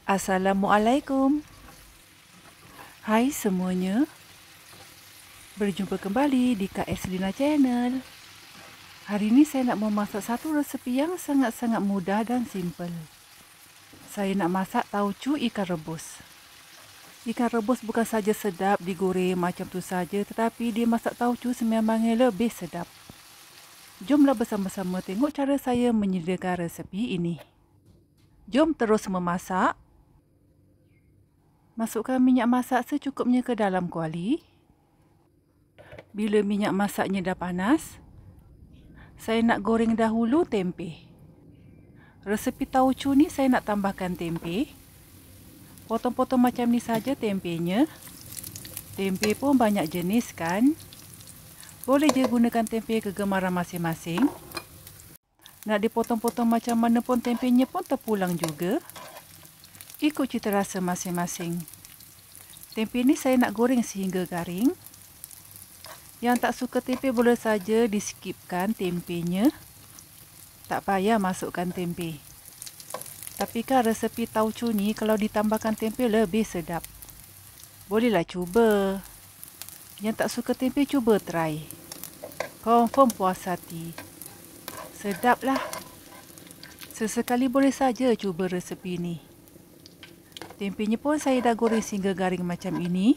Assalamualaikum. Hai semuanya. Berjumpa kembali di Kak Eslina Channel. Hari ini saya nak memasak satu resepi yang sangat-sangat mudah dan simple. Saya nak masak tauco ikan rebus. Ikan rebus bukan saja sedap digoreng macam tu saja, tetapi dimasak tauco sememangnya lebih sedap. Jomlah bersama-sama tengok cara saya menyediakan resepi ini. Jom terus memasak. Masukkan minyak masak secukupnya ke dalam kuali. Bila minyak masaknya dah panas, saya nak goreng dahulu tempe. Resepi tauco ni saya nak tambahkan tempe. Potong-potong macam ni saja tempenya. Tempe pun banyak jenis kan. Boleh je gunakan tempe kegemaran masing-masing. Nak dipotong-potong macam mana pun tempenya pun terpulang juga. Ikut cita rasa masing-masing. Tempe ni saya nak goreng sehingga garing. Yang tak suka tempe boleh saja di-skipkan tempenya. Tak payah masukkan tempe. Tapi kan resepi tauco ni kalau ditambahkan tempe lebih sedap. Bolehlah cuba. Yang tak suka tempe cuba try. Confirm puas hati. Sedap lah. Sesekali boleh saja cuba resepi ni. Tempenya pun saya dah goreng sehingga garing macam ini.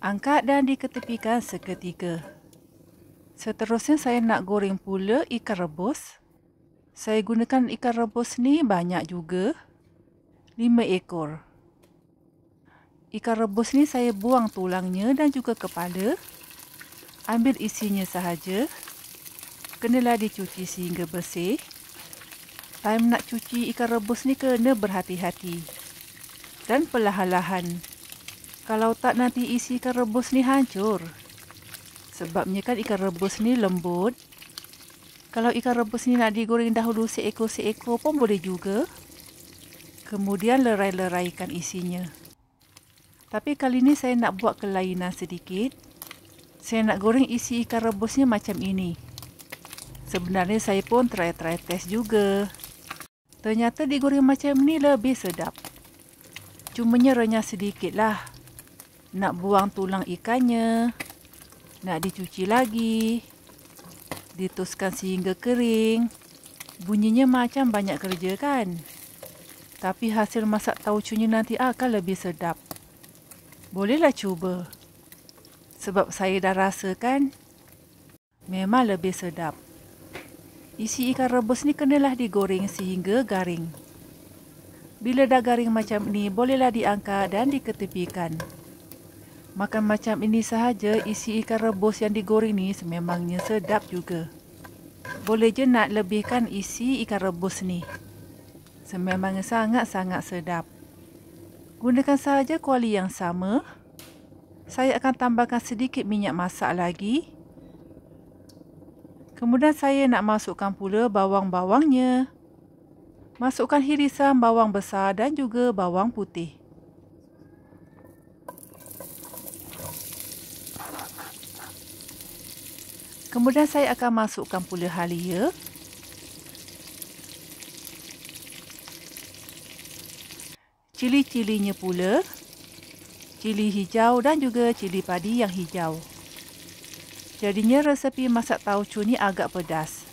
Angkat dan diketepikan seketika. Seterusnya saya nak goreng pula ikan rebus. Saya gunakan ikan rebus ni banyak juga. 5 ekor. Ikan rebus ni saya buang tulangnya dan juga kepala. Ambil isinya sahaja. Kenalah dicuci sehingga bersih. Time nak cuci ikan rebus ni kena berhati-hati. Dan perlahan-lahan. Kalau tak nanti isi ikan rebus ni hancur. Sebabnya kan ikan rebus ni lembut. Kalau ikan rebus ni nak digoreng dahulu seekor-seekor pun boleh juga. Kemudian lerai-leraikan isinya. Tapi kali ni saya nak buat kelainan sedikit. Saya nak goreng isi ikan rebusnya macam ini. Sebenarnya saya pun try test juga. Ternyata digoreng macam ni lebih sedap. Cumanya renyah sedikit lah. Nak buang tulang ikannya. Nak dicuci lagi. Dituskan sehingga kering. Bunyinya macam banyak kerja kan? Tapi hasil masak tauconya nanti akan lebih sedap. Bolehlah cuba. Sebab saya dah rasakan. Memang lebih sedap. Isi ikan rebus ni kenalah digoreng sehingga garing. Bila dah garing macam ni, bolehlah diangkat dan diketepikan. Makan macam ini sahaja, isi ikan rebus yang digoreng ni sememangnya sedap juga. Boleh je nak lebihkan isi ikan rebus ni. Sememangnya sangat-sangat sedap. Gunakan sahaja kuali yang sama. Saya akan tambahkan sedikit minyak masak lagi. Kemudian saya nak masukkan pula bawang-bawangnya. Masukkan irisan bawang besar dan juga bawang putih. Kemudian saya akan masukkan pula halia. Cili-cilinya pula. Cili hijau dan juga cili padi yang hijau. Jadinya resepi masak tauco ni agak pedas.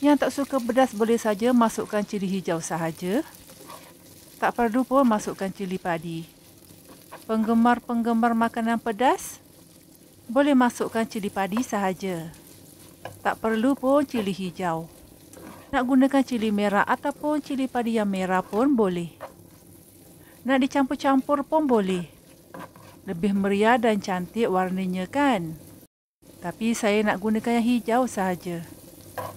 Yang tak suka pedas boleh saja masukkan cili hijau sahaja. Tak perlu pun masukkan cili padi. Penggemar-penggemar makanan pedas boleh masukkan cili padi sahaja. Tak perlu pun cili hijau. Nak gunakan cili merah ataupun cili padi yang merah pun boleh. Nak dicampur-campur pun boleh. Lebih meriah dan cantik warnanya kan? Tapi saya nak gunakan yang hijau sahaja.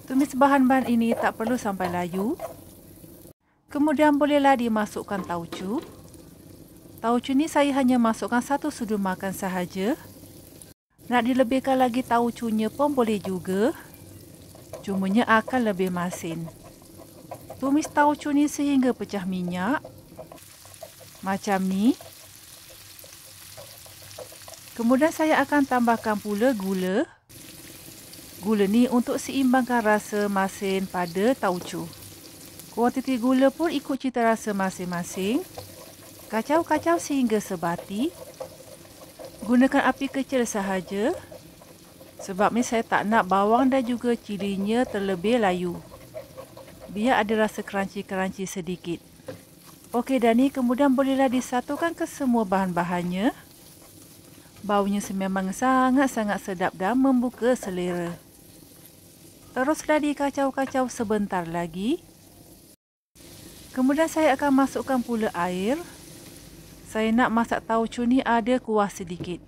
Tumis bahan-bahan ini tak perlu sampai layu. Kemudian bolehlah dimasukkan tauco. Tauco ni saya hanya masukkan 1 sudu makan sahaja. Nak dilebihkan lagi tauconya pun boleh juga. Cumanya akan lebih masin. Tumis tauco ni sehingga pecah minyak. Macam ni. Kemudian saya akan tambahkan pula gula. Gula ni untuk seimbangkan rasa masin pada tauco. Kuantiti gula pun ikut cita rasa masing-masing. Kacau-kacau sehingga sebati. Gunakan api kecil sahaja. Sebab ni saya tak nak bawang dan juga cilinya terlebih layu. Biar ada rasa crunchy-crunchy sedikit. Okey, dan ni kemudian bolehlah disatukan ke semua bahan-bahannya. Baunya memang sangat-sangat sedap dan membuka selera. Teruslah dikacau-kacau sebentar lagi. Kemudian saya akan masukkan pula air. Saya nak masak tauco ni ada kuah sedikit.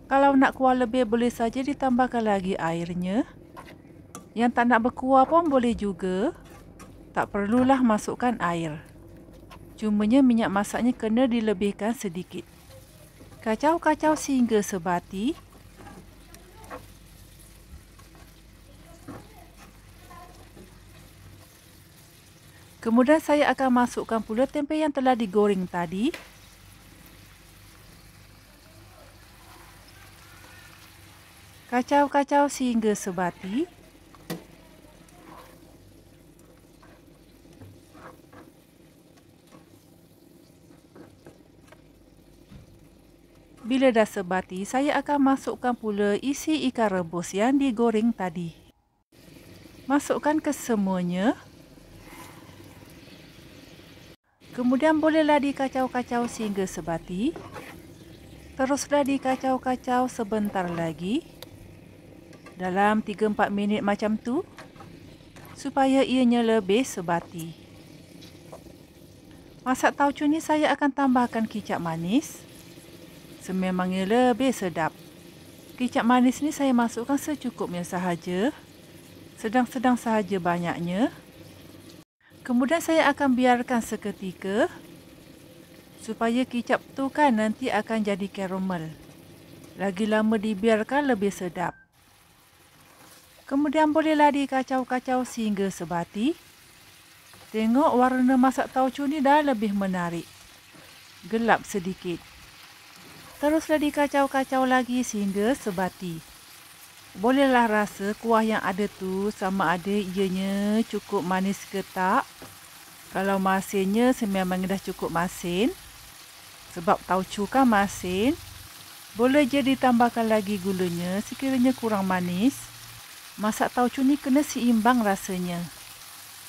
Kalau nak kuah lebih boleh saja ditambahkan lagi airnya. Yang tak nak berkuah pun boleh juga. Tak perlulah masukkan air. Cumanya minyak masaknya kena dilebihkan sedikit. Kacau-kacau sehingga sebati. Kemudian saya akan masukkan pula tempe yang telah digoreng tadi. Kacau-kacau sehingga sebati. Bila dah sebati, saya akan masukkan pula isi ikan rebus yang digoreng tadi. Masukkan ke semuanya. Kemudian bolehlah dikacau-kacau sehingga sebati. Teruslah dikacau-kacau sebentar lagi. Dalam 3-4 minit macam tu. Supaya ianya lebih sebati. Masak tauco ni saya akan tambahkan kicap manis. Sememangnya lebih sedap. Kicap manis ni saya masukkan secukupnya sahaja. Sedang-sedang sahaja banyaknya. Kemudian saya akan biarkan seketika. Supaya kicap tu kan nanti akan jadi karamel. Lagi lama dibiarkan lebih sedap. Kemudian bolehlah dikacau-kacau sehingga sebati. Tengok warna masak tauco ni dah lebih menarik. Gelap sedikit. Teruslah dikacau-kacau lagi sehingga sebati. Bolehlah rasa kuah yang ada tu sama ada ianya cukup manis ke tak. Kalau masinnya memang dah cukup masin. Sebab tauco kan masin. Boleh je ditambahkan lagi gulanya sekiranya kurang manis. Masak tauco ni kena seimbang rasanya.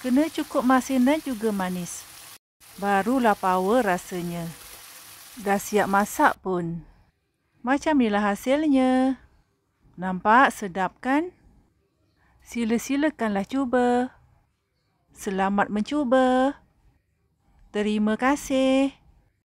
Kena cukup masin dan juga manis. Barulah power rasanya. Dah siap masak pun. Macam inilah hasilnya. Nampak sedap kan? Sila-silakanlah cuba. Selamat mencuba. Terima kasih.